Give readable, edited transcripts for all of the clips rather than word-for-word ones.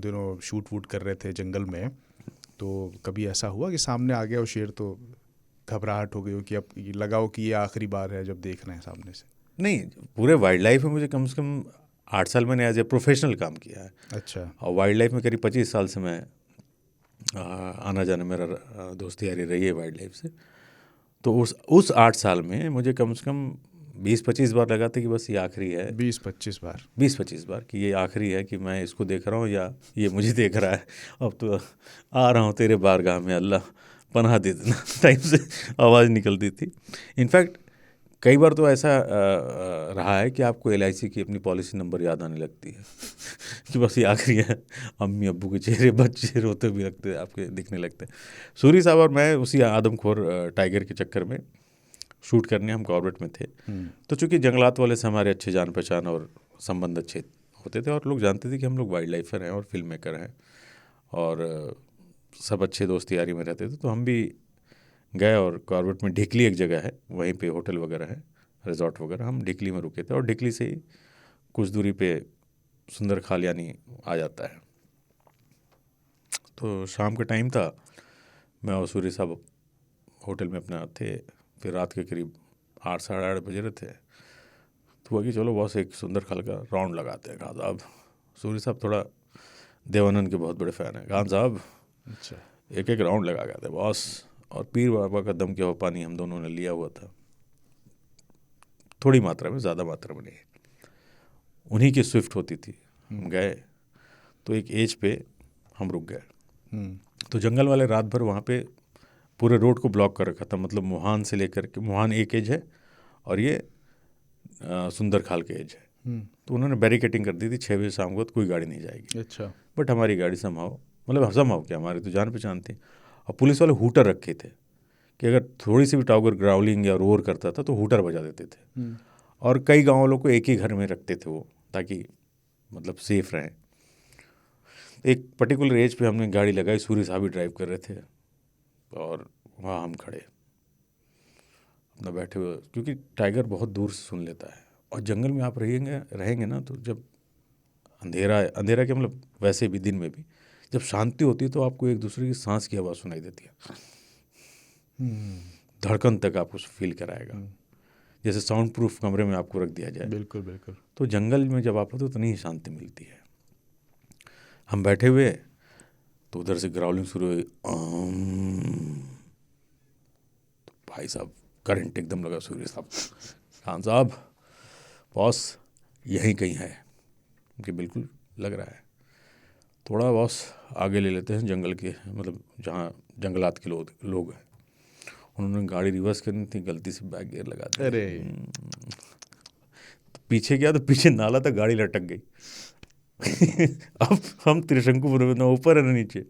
दिनों शूट वूट कर रहे थे जंगल में, तो कभी ऐसा हुआ कि सामने आ गया वो शेर तो घबराहट हो गई हो कि अब ये लगाओ कि ये आखिरी बार है जब देख रहे हैं सामने से? नहीं, पूरे वाइल्ड लाइफ में मुझे कम से कम 8 साल मैंने एज ए प्रोफेशनल काम किया है। अच्छा। और वाइल्ड लाइफ में करीब 25 साल से मैं आना जाना मेरा दोस्ती यारी रही है वाइल्ड लाइफ से। तो उस 8 साल में मुझे कम से कम 20-25 बार लगा था कि बस ये आखिरी है। 20-25 बार? 20-25 बार कि ये आखिरी है, कि मैं इसको देख रहा हूँ या ये मुझे देख रहा है। अब तो आ रहा हूँ तेरे बारगाह में, अल्लाह पनाह दे देना टाइम से आवाज़ निकलती थी। इनफैक्ट कई बार तो ऐसा रहा है कि आपको LIC की अपनी पॉलिसी नंबर याद आने लगती है कि बस ये आखिरी है। अम्मी अब्बू के चेहरे, बच्चे रोते भी लगते हैं, आपके दिखने लगते हैं। सूरी साहब और मैं उसी आदमखोर टाइगर के चक्कर में शूट करने हम कॉर्बेट में थे। तो चूंकि जंगलात वाले से हमारे अच्छे जान पहचान और संबंध अच्छे होते थे और लोग जानते थे कि हम लोग वाइल्ड लाइफर हैं और फिल्म मेकर हैं और सब अच्छे दोस्ती यारी में रहते थे, तो हम भी गए और कॉर्बेट में ढिकली एक जगह है, वहीं पे होटल वगैरह है, रिजॉर्ट वगैरह, हम ढिकली में रुके थे और ढिकली से ही कुछ दूरी पे सुंदर खाल यानी आ जाता है। तो शाम का टाइम था, मैं और सूर्य साहब होटल में अपना थे, फिर रात के करीब 8 साढ़े 8 बजे रहे थे। तो हुआ कि चलो बॉस एक सुंदर खाल का राउंड लगाते हैं। कहा साहब, सूर्य साहब थोड़ा देवानंद के बहुत बड़े फ़ैन हैं। कहा साहब अच्छा। एक राउंड लगा गए थे बॉस, और पीर बाबा का दम के हुआ पानी हम दोनों ने लिया हुआ था, थोड़ी मात्रा में, ज़्यादा मात्रा में नहीं। उन्हीं की स्विफ्ट होती थी। हम गए तो एक एज पे हम रुक गए। तो जंगल वाले रात भर वहाँ पे पूरे रोड को ब्लॉक कर रखा था, मतलब मुहान से लेकर के, मुहान एक एज है और ये सुंदर खाल के एज है। तो उन्होंने बैरिकेटिंग कर दी थी, 6 बजे शाम को तो कोई गाड़ी नहीं जाएगी। अच्छा। बट हमारी गाड़ी समहाउ, मतलब समहाउ क्या, हमारी तो जान पहचान थी। और पुलिस वाले हूटर रखे थे कि अगर थोड़ी सी भी टाइगर ग्राउलिंग या रोर करता था तो हूटर बजा देते थे। और कई गाँव वालों को एक ही घर में रखते थे वो, ताकि मतलब सेफ रहें। एक पर्टिकुलर एज पे हमने गाड़ी लगाई, सूर्य साहब भी ड्राइव कर रहे थे और वहाँ हम खड़े अपना बैठे हुए, क्योंकि टाइगर बहुत दूर से सुन लेता है। और जंगल में आप रहेंगे ना, तो जब अंधेरा के मतलब वैसे भी दिन में भी जब शांति होती है तो आपको एक दूसरे की सांस की आवाज़ सुनाई देती है, धड़कन तक आपको फील कराएगा, जैसे साउंड प्रूफ कमरे में आपको रख दिया जाए। बिल्कुल बिल्कुल। तो तो जंगल में जब आप होते हो तो नहीं शांति मिलती है। हम बैठे हुए तो उधर से ग्राउलिंग शुरू हुई। तो भाई साहब करंट एकदम लगा सूर्य साहब। खान साहब बॉस यहीं कहीं है कि बिल्कुल लग रहा है, थोड़ा बॉस आगे ले लेते हैं जंगल के, मतलब जहाँ जंगलात के लोग हैं। उन्होंने गाड़ी रिवर्स करनी थी, गलती से बैक गियर लगा दिया। अरे तो पीछे गया तो पीछे नाला था, गाड़ी लटक गई। अब हम त्रिशंकुपुर में, ना ऊपर है ना नीचे,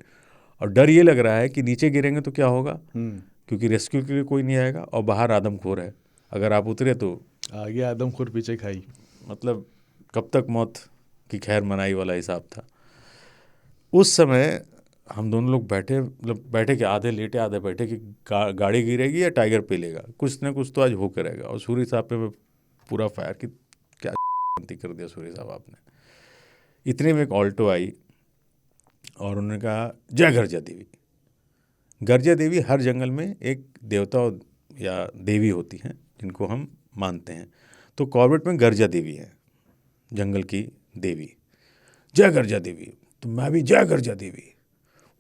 और डर ये लग रहा है कि नीचे गिरेंगे तो क्या होगा, क्योंकि रेस्क्यू के लिए कोई नहीं आएगा और बाहर आदमखोर है, अगर आप उतरे तो आगे आदमखोर पीछे खाई, मतलब कब तक मौत की खैर मनाई वाला हिसाब था। उस समय हम दोनों लोग बैठे, मतलब बैठे के आधे लेटे आधे बैठे कि गाड़ी गिरेगी या टाइगर पे लेगा, कुछ ना कुछ तो आज हो करेगा। और सूर्य साहब पे मैं पूरा फायर कि क्या कर दिया सूर्य साहब आपने। इतने में एक ऑल्टो आई और उन्होंने कहा जय गर्जा देवी। गर्जा देवी हर जंगल में एक देवता या देवी होती हैं जिनको हम मानते हैं। तो कॉर्बेट में गर्जा देवी है, जंगल की देवी, जय गर्जा देवी। तो मैं भी जय गर्जा देवी।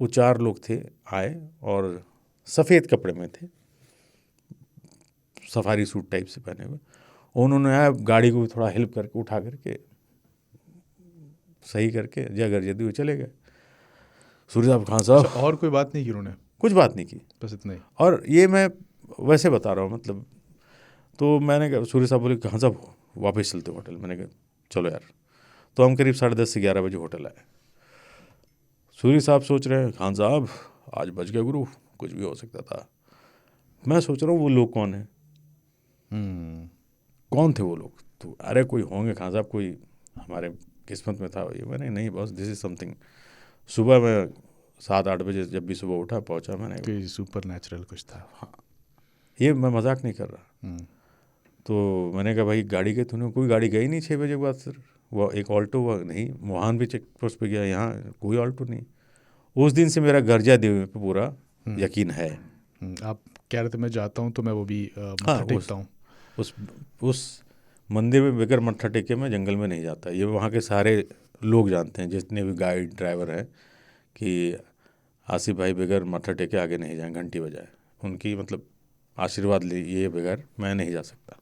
वो 4 लोग थे आए और सफ़ेद कपड़े में थे, सफारी सूट टाइप से पहने हुए। उन्होंने आया, गाड़ी को भी थोड़ा हेल्प करके उठा करके सही करके जय गर्जा देवी चले गए। सूर्य साहब खान साहब और कोई बात नहीं की उन्होंने? कुछ बात नहीं की, बस इतना ही। और ये मैं वैसे बता रहा हूँ मतलब। तो मैंने कहा, सूर्य साहब बोले कहाँ साहब वापस चलते होटल। मैंने कहा चलो यार। तो हम करीब 10:30 से 11 बजे होटल आए। सूर्य साहब सोच रहे हैं खान साहब आज बच गया गुरु, कुछ भी हो सकता था। मैं सोच रहा हूँ वो लोग कौन है, कौन थे वो लोग। तो अरे कोई होंगे खान साहब, कोई हमारे किस्मत में था ये। मैंने नहीं बॉस, दिस इज़ समथिंग। सुबह मैं 7-8 बजे जब भी सुबह उठा पहुँचा, मैंने सुपर नेचुरल कुछ था। हाँ, ये मैं मजाक नहीं कर रहा। तो मैंने कहा भाई गाड़ी गई, तूने कोई गाड़ी गई नहीं 6 बजे के बाद सर। वो एक ऑल्टो हुआ नहीं, वहाँ भी चेक पोस्ट पे गया, यहाँ कोई ऑल्टो नहीं। उस दिन से मेरा गर्जा देवी पे पूरा यकीन है। आप कह रहे थे मैं जाता हूँ तो मैं वो भी हाँ, मत्था टेकता हूँ। उस मंदिर में बगैर मत्था टेके मैं जंगल में नहीं जाता। ये वहाँ के सारे लोग जानते हैं, जितने भी गाइड ड्राइवर हैं, कि आसिफ भाई बगैर मत्था टेके आगे नहीं जाएं, घंटी बजाए। उनकी मतलब आशीर्वाद लिए बगैर मैं नहीं जा सकता।